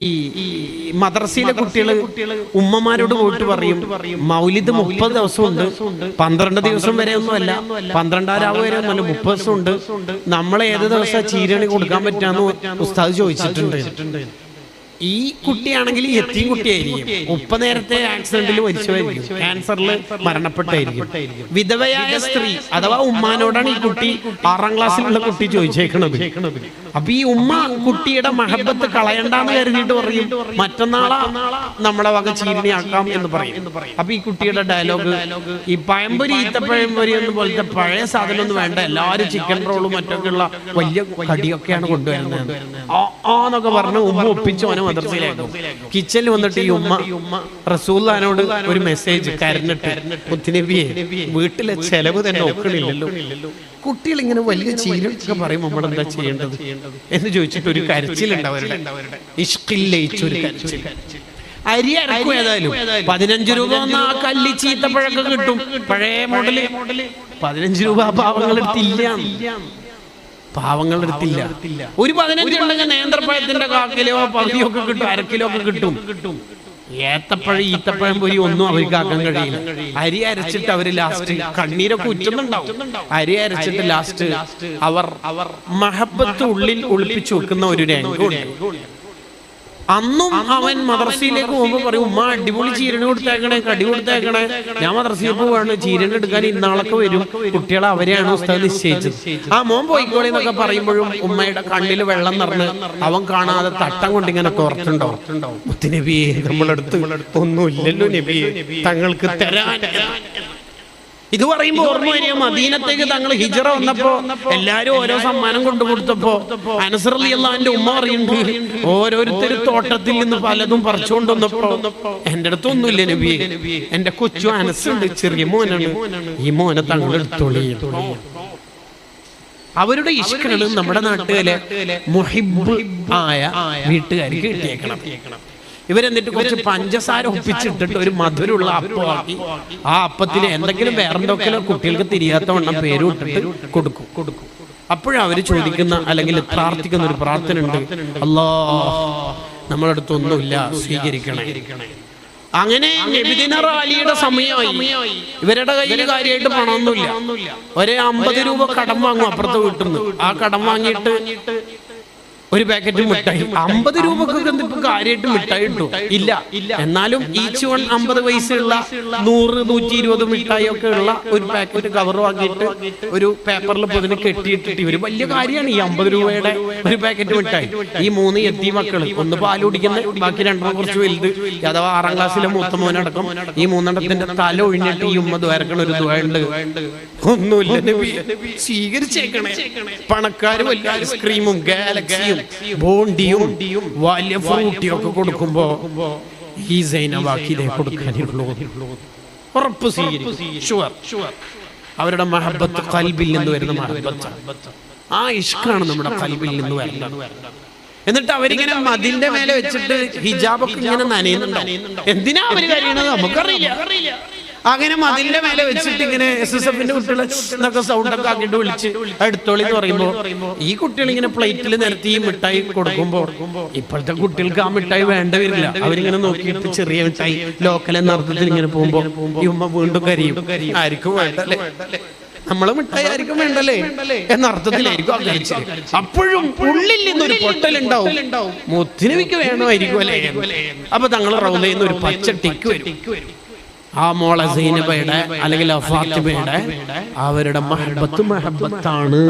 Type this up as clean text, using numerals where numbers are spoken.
ഈ മദ്രസയിലെ കുട്ടികള് ഉമ്മമാരോട് പോയിട്ട് പറയും മൗലിദ് 30 ദിവസമുണ്ട്, 12 ദിവസം വരെ ഒന്നുമല്ല, 12 രാവ് വരെ ഒന്നുമല്ല, 30 ദിവസം ഉണ്ട്. നമ്മളെ ഏത് ദിവസം ചീരണി കൊടുക്കാൻ പറ്റാന്ന് ഉസ്താദ് ചോദിച്ചിട്ടുണ്ട്. ഈ കുട്ടിയാണെങ്കിൽ യത്തീം കുട്ടിയായിരിക്കും, ഉപ്പ നേരത്തെ ആക്സിഡന്റിൽ മരിച്ചുമായിരിക്കും, ക്യാൻസറിൽ മരണപ്പെട്ടായിരിക്കും. വിധവയായ സ്ത്രീ അഥവാ ഉമ്മാനോടാണ് ഈ കുട്ടി 6ാം ക്ലാസ്സിലുള്ള കുട്ടി ചോദിച്ചേക്കണത്. അപ്പൊ ഈ ഉമ്മ കുട്ടിയുടെ മഹബത്ത് കളയണ്ടെന്ന് കരുതിയിട്ട് പറയും മറ്റന്നാളാ നമ്മളെ വക ചീരണിയാക്കാം എന്ന് പറയും. അപ്പൊ ഈ കുട്ടിയുടെ ഡയലോഗ് ഈ പഴംപൊരി ഈത്തപ്പഴംപൊരി എന്ന് പോലത്തെ പഴയ സാധനം ഒന്നും വേണ്ട, എല്ലാവരും ചിക്കൻ റോളും മറ്റൊക്കെ ഉള്ള വലിയ കടിയൊക്കെയാണ് കൊണ്ടുവരുന്നത് എന്നൊക്കെ പറഞ്ഞ് ഉമ്മ ഒപ്പിച്ചു അവനെ മദ്രസയിലാക്കും. കിച്ചണിൽ വന്നിട്ട് ഈ ഉമ്മ റസൂലുള്ളാഹിനോട് ഒരു മെസ്സേജ് കരഞ്ഞിട്ട്, മുത്തുനബിയെ വീട്ടിലെ ചെലവ് തന്നെ ഒക്കണില്ലല്ലോ, കുട്ടികൾ ഇങ്ങനെ വലിയ ചീരൊക്കെ പറയും, നമ്മൾ എന്താ ചെയ്യേണ്ടത് എന്ന് ചോദിച്ചിട്ട് ഒരു കരച്ചിലുണ്ട് അവരുടെ. ഇഷ്കിൽ ലയിച്ചൊരു കരച്ചിൽ. അരി അരക്കും ഏതായാലും 15 രൂപ വന്ന ആ കല്ലി ചീത്തപ്പഴൊക്കെ കിട്ടും, പഴയ മോഡല്. 15 രൂപ പാവങ്ങളുടെ അടുത്തില്ല. ഒരു 15 ഉണ്ടെങ്കിൽ നേന്ത്രപ്പഴത്തിന്റെ 1/4 കിലോ പകുതിയൊക്കെ കിട്ടും, 1/2 കിലോ ഒക്കെ കിട്ടും. ഏത്തപ്പഴം ഈത്തപ്പഴം പോയി ഒന്നും അവർക്ക് ആക്കാൻ കഴിയില്ല. അരി അരച്ചിട്ട് അവര് ലാസ്റ്റ് കണ്ണീരൊക്കെ ഉറ്റുന്നുണ്ടാവും. അരി അരച്ചിട്ട് ലാസ്റ്റ് അവർ മഹബത്ത് ഉള്ളിൽ ഒളിപ്പിച്ചു വെക്കുന്ന ഒരു രംഗമുണ്ട്. അന്നും അവൻ മദ്രസയിലേക്ക് പോകുമ്പോൾ പറയും, ഉമ്മ അടിപൊളി ചീരണി കൊടുത്തേക്കണേ, കടി കൊടുത്തേക്കണേ, ഞാൻ മദ്രസയിൽ പോവാണ്, ചീരണി എടുക്കാൻ ഇന്നാളൊക്കെ വരും, കുട്ടികളെ അവരെയാണ് ഉസ്താദ് നിശ്ചയിച്ചത്, ആ മോൻ പോയിക്കോളി എന്നൊക്കെ പറയുമ്പോഴും ഉമ്മയുടെ കണ്ണിൽ വെള്ളം നിറഞ്ഞ് അവൻ കാണാതെ തട്ടം കൊണ്ടിങ്ങനെ തോർത്തുണ്ടോ. മുത്തുനബിയെ നമ്മളടുത്ത് ഒന്നുമില്ലല്ലോ നബിയെ തങ്ങൾക്ക് തരാൻ. ഇത് പറയുമ്പോ ഓർമ്മ വരിക, മദീനത്തേക്ക് തങ്ങൾ ഹിജറ വന്നപ്പോ എല്ലാരും ഓരോ സമ്മാനം കൊണ്ടു കൊടുത്തപ്പോ അനസ് റളിയല്ലാഹുവിന്റെ ഉമ്മ പറയുന്നുണ്ട്, ഓരോരുത്തർ തോട്ടത്തിൽ നിന്ന് പലതും പറിച്ചുകൊണ്ട് വന്നപ്പോ എന്റെ അടുത്ത് ഒന്നുമില്ല നബിയെ, എന്റെ കൊച്ചു അനസുണ്ട്, ചെറിയ മോനാണ്, ഈ മോനെ തങ്ങൾ എടുത്തോളി. അവരുടെ ഇഷ്കള് നമ്മുടെ നാട്ടിലെ മുഹിബ് ആയ വീട്ടുകാർക്ക് കിട്ടിയേക്കണം. ഇവരെന്നിട്ട് കുറച്ച് പഞ്ചസാര ഒപ്പിച്ചിട്ടിട്ട് ഒരു മധുരമുള്ള അപ്പമാക്കി ആ അപ്പത്തിന് എന്തെങ്കിലും വേറെന്തൊക്കെ കുട്ടികൾക്ക് തിരിയാത്ത വണ്ണം പേര് ഇട്ടിട്ട് കൊടുക്കും. അപ്പോഴും അവര് ചോദിക്കുന്ന അല്ലെങ്കിൽ പ്രാർത്ഥിക്കുന്ന ഒരു പ്രാർത്ഥന ഉണ്ട്, അല്ലാഹ് നമ്മുടെ അടുത്തൊന്നുമില്ല, സ്വീകരിക്കണേ. അങ്ങനെ നബിദിന റാലിയുടെ സമയമായി. ഇവരുടെ കയ്യിൽ കാര്യമായിട്ട് പണമൊന്നുമില്ല. ഒരേ 50 രൂപ കടം വാങ്ങും അപ്പുറത്തെ വീട്ടിൽ നിന്ന്. ആ കടം വാങ്ങിയിട്ട് ഒരു പാക്കറ്റ് മിഠായി 50 രൂപക്കൊക്കെ ഇപ്പൊ കാര്യമായിട്ട് മിഠായി കിട്ടും ഇല്ല. എന്നാലും ഈച്ച് വൺ 50 പൈസയുള്ള 100, 120 മിഠായി ഒക്കെ ഉള്ള ഒരു പാക്കറ്റ് കവർ വാങ്ങിയിട്ട് ഒരു പേപ്പറിൽ പൊതിന് കെട്ടിയിട്ടിട്ട് ഇവര് വലിയ കാര്യമാണ് ഈ 50 രൂപയുടെ ഒരു പാക്കറ്റ് മിഠായി. ഈ 3 യത്തീം മക്കള്, ഒന്ന് പാല് കുടിക്കുന്ന, ബാക്കി 2 കുറച്ച് വലുത്, അഥവാ 6ാം ക്ലാസ്സിലെ മൂത്ത മോനടക്കം ഈ 3 തല ഒഴിഞ്ഞിട്ട് ഈ ഉമ്മ ദ്വാരക്കണ ഒരു ദ്വാരുണ്ട്, ഒന്നുമില്ല നബി സ്വീകരിച്ചേക്കണേ. പണക്കാര് വലിയ ഐസ്ക്രീമും ഗാലക്സിയും ബോണ്ടിയും വലിയ ഫ്രൂട്ടിയും ഒക്കെ കൊടുക്കുമ്പോ ഈ സൈനബാക്കിലെ കൊടുക്കാനുള്ളൂ, ഉറപ്പ് സ്വീകരിക്കും. അവരുടെ മഹബത്ത് ഖൽബിൽ നിന്ന് വരുന്ന മഹബത്ത്, ആ ഇഷ്കാണ് നമ്മുടെ ഖൽബിൽ നിന്ന് വരുന്നത്. എന്നിട്ട് അവരിങ്ങനെ മതിലിന്റെ മേലെ വെച്ചിട്ട് ഹിജാബൊക്കെ ഇങ്ങനെ നനയുന്നുണ്ടാവും. എന്തിനാ അവര് കഴിയണത് നമുക്കറിയില്ല. അങ്ങനെ മതിലിന്റെ മേലെ വെച്ചിട്ട് ഇങ്ങനെ SSFന്റെ കുട്ടികളെ എന്നൊക്കെ സൗണ്ടൊക്കെ ആക്കിയിട്ട് വിളിച്ച് എടുത്തോളി എന്ന് പറയുമ്പോ ഈ കുട്ടികൾ ഇങ്ങനെ പ്ലേറ്റിൽ നിരത്തി ഈ മിഠായി കൊടുക്കുമ്പോ ഇപ്പോഴത്തെ കുട്ടികൾക്ക് ആ മിഠായി വേണ്ട വരില്ല. അവരിങ്ങനെ നോക്കിയിട്ട് ചെറിയ മിഠായി ലോക്കൽ എന്ന അർത്ഥത്തിൽ ഇങ്ങനെ പോകുമ്പോ ഈ ഉമ്മ വീണ്ടും കരയും, ആർക്കും വേണ്ടല്ലേ, നമ്മളെ മിഠായി ആയിരിക്കും വേണ്ടല്ലേ എന്ന അർത്ഥത്തിലായിരിക്കും ആ കരച്ചില്. അപ്പോഴും ഉള്ളിൽ നിന്നൊരു പൊട്ടലുണ്ടാവും, മുത്തുനബിക്ക് വേണമായിരിക്കും അല്ലേ. അപ്പൊ തങ്ങൾ റൗളയിൽ നിന്ന് ഒരു പച്ച ടിക്ക് വരും. ആ മോളെ സൈനബയുടെ അല്ലെങ്കിൽ ഫാത്തിമയുടെ അവരുടെ മഹബത്താണ്.